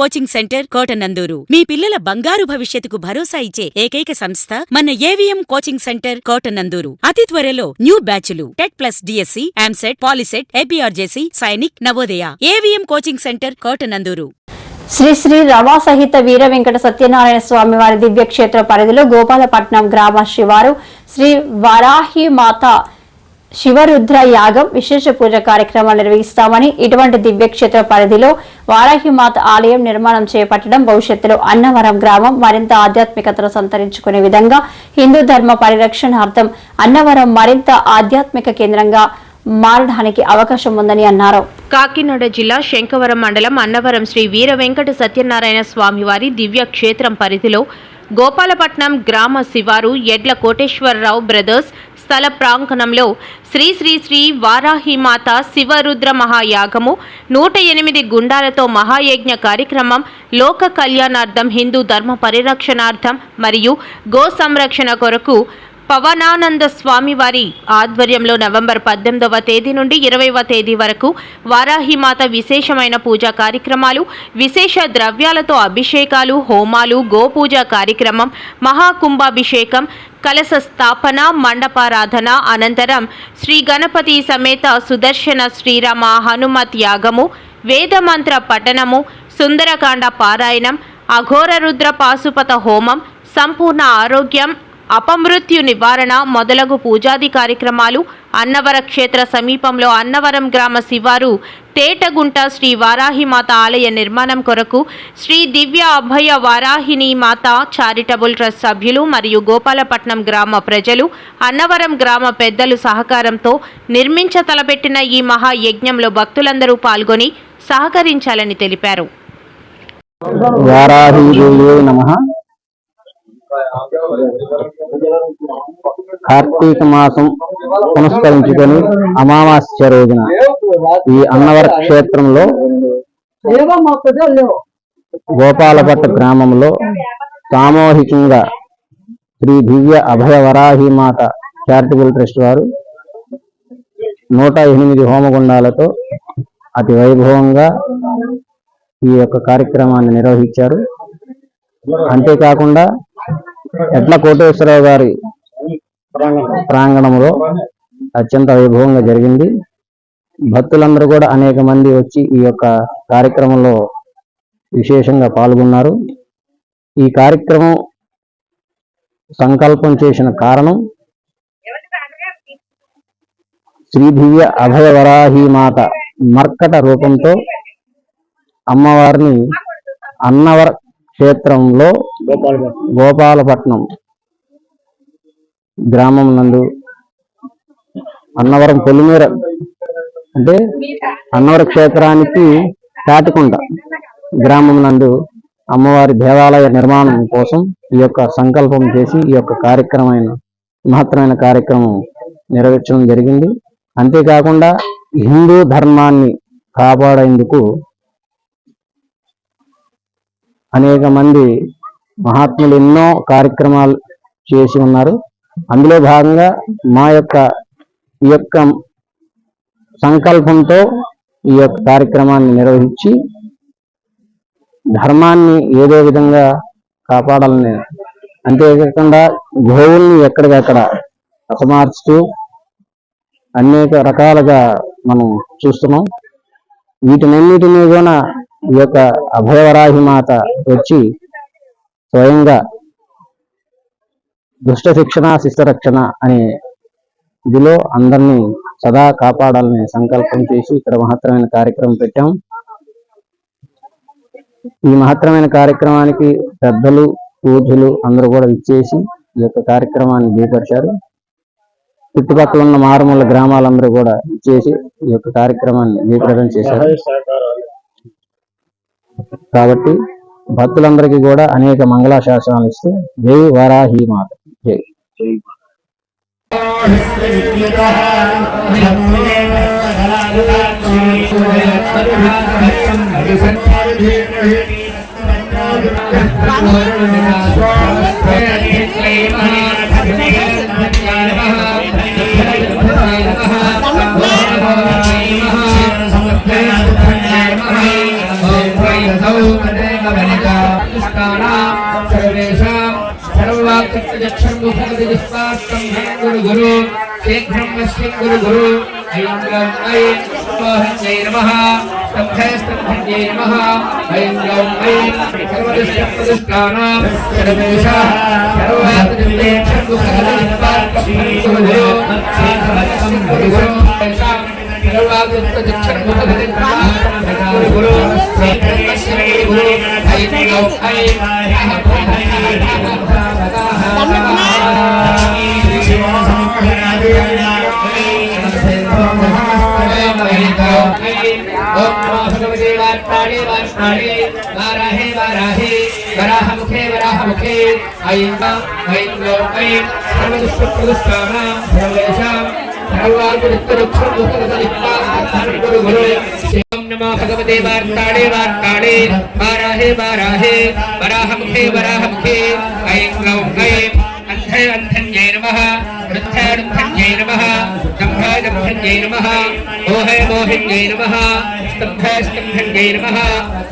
Coaching centre Kotananduru మీ పిల్లల బంగారు భవిష్యత్తుకు భరోసా ఇచ్చే ఏకైక సంస్థ మన ఏవిఎం కోచింగ్ సెంటర్ కోటనందూరు. అతి త్వరలో న్యూ బ్యాచ్లు TET plus DSC, EAMCET, POLYCET, APRJC, Sainik, Navodaya. AVM coaching centre Kotanandur. Sri Sri Rama సహిత వీర వెంకట సత్యనారాయణ స్వామి వారి దివ్యక్షేత్ర పరిధిలో గోపాలపట్నం గ్రామ శివారు శ్రీ వారాహి మాత శివరుద్ర యాగం విశేష పూజ కార్యక్రమాలు నిర్వహిస్తామని, ఇటువంటి దివ్యక్షేత్ర పరిధిలో వారాహిమాత ఆలయం నిర్మాణం చేపట్టడం భవిష్యత్తులో అన్నవరం గ్రామం మరింత ఆధ్యాత్మికతను సంతరించుకునే విధంగా హిందూ ధర్మ పరిరక్షణార్థం అన్నవరం మరింత ఆధ్యాత్మిక కేంద్రంగా మారడానికి అవకాశం ఉందని అన్నారు. కాకినాడ జిల్లా శంకవరం మండలం అన్నవరం శ్రీ వీర వెంకట సత్యనారాయణ స్వామివారి దివ్య క్షేత్రం పరిధిలో గోపాలపట్నం గ్రామ శివారు ఎడ్ల కోటేశ్వరరావు బ్రదర్స్ స్థల ప్రాంగణంలో శ్రీ శ్రీ శ్రీ వారాహిమాత శివరుద్ర మహాయాగము 108 గుండాలతో మహాయజ్ఞ కార్యక్రమం లోక కళ్యాణార్థం, హిందూ ధర్మ పరిరక్షణార్థం మరియు గో సంరక్షణ కొరకు పవనానంద స్వామివారి ఆధ్వర్యంలో నవంబర్ 18వ తేదీ నుండి 20వ తేదీ వరకు వారాహిమాత విశేషమైన పూజా కార్యక్రమాలు, విశేష ద్రవ్యాలతో అభిషేకాలు, హోమాలు, గోపూజ కార్యక్రమం, మహాకుంభాభిషేకం, కలశ స్థాపన, మండపారాధన అనంతరం శ్రీ గణపతి సమేత సుదర్శన శ్రీరామ హనుమత్ యాగము, వేదమంత్ర పఠనము, సుందరకాండ పారాయణం, అఘోర రుద్ర పాశుపత హోమం, సంపూర్ణ ఆరోగ్యం, అపమృత్యు నివారణ మొదలగు పూజాది కార్యక్రమాలు అన్నవర క్షేత్ర సమీపంలో అన్నవరం గ్రామ శివారు తేటగుంట శ్రీ వారాహిమాత ఆలయ నిర్మాణం కొరకు శ్రీ దివ్య అభయ వారాహిని మాత చారిటబుల్ ట్రస్ట్ సభ్యులు మరియు గోపాలపట్నం గ్రామ ప్రజలు, అన్నవరం గ్రామ పెద్దలు సహకారంతో నిర్మించ తలపెట్టిన ఈ మహాయజ్ఞంలో భక్తులందరూ పాల్గొని సహకరించాలని తెలిపారు. కార్తీక మాసం పునస్కరించుకొని అమావాస్య రోజున ఈ అన్నవర క్షేత్రంలో గోపాలపట్ట గ్రామంలో సామూహికంగా శ్రీ దివ్య అభయ వరాహిమాత చారిటబుల్ ట్రస్ట్ వారు 108 హోమగుండాలతో అతి వైభవంగా ఈ యొక్క కార్యక్రమాన్ని నిర్వహించారు. అంతేకాకుండా ఎడ్ల కోటేశ్వరరావు గారి ప్రాంగణంలో అత్యంత వైభవంగా జరిగింది. భక్తులందరూ కూడా అనేక మంది వచ్చి ఈ యొక్క కార్యక్రమంలో విశేషంగా పాల్గొన్నారు. ఈ కార్యక్రమం సంకల్పం చేసిన కారణం శ్రీ దివ్య అభయ వరాహి మాత మర్కట రూపంతో అమ్మవారిని అన్నవర క్షేత్రంలో గోపాలపట్నం గ్రామం నందు అన్నవరం పొలిమేర అంటే అన్నవర క్షేత్రానికి తాటికొండ గ్రామం నందు అమ్మవారి దేవాలయ నిర్మాణం కోసం ఈ యొక్క సంకల్పం చేసి ఈ యొక్క మహత్తరమైన కార్యక్రమం నెరవేర్చడం జరిగింది. అంతేకాకుండా హిందూ ధర్మాన్ని కాపాడేందుకు అనేక మంది మహాత్ములు ఎన్నో కార్యక్రమాలు చేసి ఉన్నారు. అందులో భాగంగా ఈ యొక్క సంకల్పంతో ఈ యొక్క కార్యక్రమాన్ని నిర్వహించి ధర్మాన్ని ఏదో విధంగా కాపాడాలని, అంతేకాకుండా గోవుల్ని ఎక్కడికక్కడ అపమార్చుతూ అనేక రకాలుగా మనం చూస్తున్నాం. వీటినన్నిటినీ కూడా ఈ యొక్క అభయవరాహి మాత వచ్చి స్వయంగా దుష్ట శిక్షణ శిష్ట రక్షణ అనే ఇదిలో అందరినీ సదా కాపాడాలని సంకల్పం చేసి ఇక్కడ మహత్తరమైన కార్యక్రమం పెట్టాం. ఈ మహత్తరమైన కార్యక్రమానికి పెద్దలు, పూజలు అందరూ కూడా ఇచ్చేసి ఈ యొక్క కార్యక్రమాన్ని జయపరిచారు. చుట్టుపక్కల ఉన్న మారుమూల గ్రామాలందరూ కూడా ఇచ్చేసి ఈ యొక్క కార్యక్రమాన్ని జయప్రదం చేశారు. కాబట్టి భక్తులందరికీ కూడా అనేక మంగళాశాసనాలు ఇస్తూ జై వారాహి మాత, జై జై सर्वदुष्टजक्षं मुखगतिस्पास्तं गुरु गुरु शीघ्रं वश्यं गुरु गुरु ऐं गौं ऐं मोहन्यै नमः स्तब्धस्तब्धन्यै नमः ऐं गौं ऐं सर्वदुष्टप्रदुष्टानां सर्वेषां सर्वात्मजक्षं मुखगतिस्पास्तं गुरु गुरु शीघ्रं वश्यं गुरु गुरु सर्वात्मजक्षं मुखगतिस्पास्तं गुरु गुरु शीघ्रं वश्यं गुरु गुरु ऐं गौं ऐं वराहमुखे वराहमुखे ऐं गौं ऐं सर्वदुष्टप्रदुष्टानां सर्वेषां सर्वात्मजक्षं मुखगतिस्पास्तं गुरु गुरु ओम नमो भगवते वार्ताणे वार्ताणे वाराहे वाराहे वराहमुखे वराहमुखे ऐं गौं ऐं अंधे अंधन्यै नमः वृद्धे वृद्धन्यै नमः दम्भे दम्भन्यै नमः मोहे मोहिन्यै नमः स्तम्भे स्तम्भन्यै नमः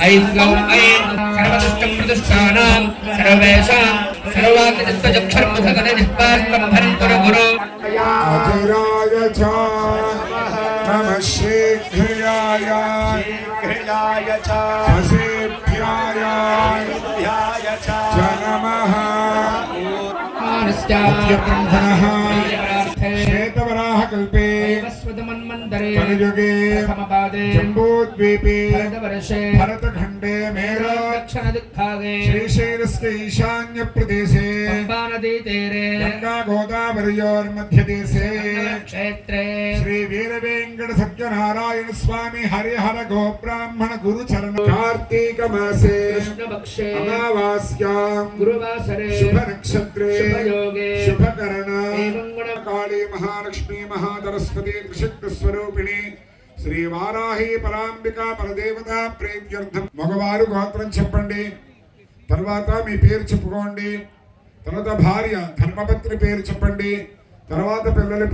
ऐं गौं ऐं सर्वदुष्टप्रदुष्टानां सर्वेषां सर्वात्मजक्षर्मुखगतिस्पास्तं गुरु गुरु अजराय च नमः शीघ्राय च असेभ्याय च नमः ब्रह्मणः श्वेतवराहकल्पे कलियुगे जम्बूद्वीपे भरतखण्डे श्रीशैलस्य ईशान्यप्रदेशे गङ्गा-गोदावरयोर्मध्यदेशे क्षेत्रे श्री वीरवेंकट सत्यनारायण स्वामी हरिहर गोब्राह्मण गुरुचरण कार्तिक मासे कृष्णपक्षे अमावास्यां गुरुवासरे शुभ नक्षत्रे शुभयोगे शुभकरण एवं काली महालक्ष्मी महासरस्वती त्रिशक्ति स्वरूपिणी శ్రీ వారాహి పరాంబిక పరదేవత ప్రీత్యర్థం మగవారు గోత్రం చెప్పండి, తర్వాత మీ పేరు చెప్పుకోండి, తర్వాత భార్య ధర్మపత్ని పేరు చెప్పండి, తర్వాత పిల్లల పేరు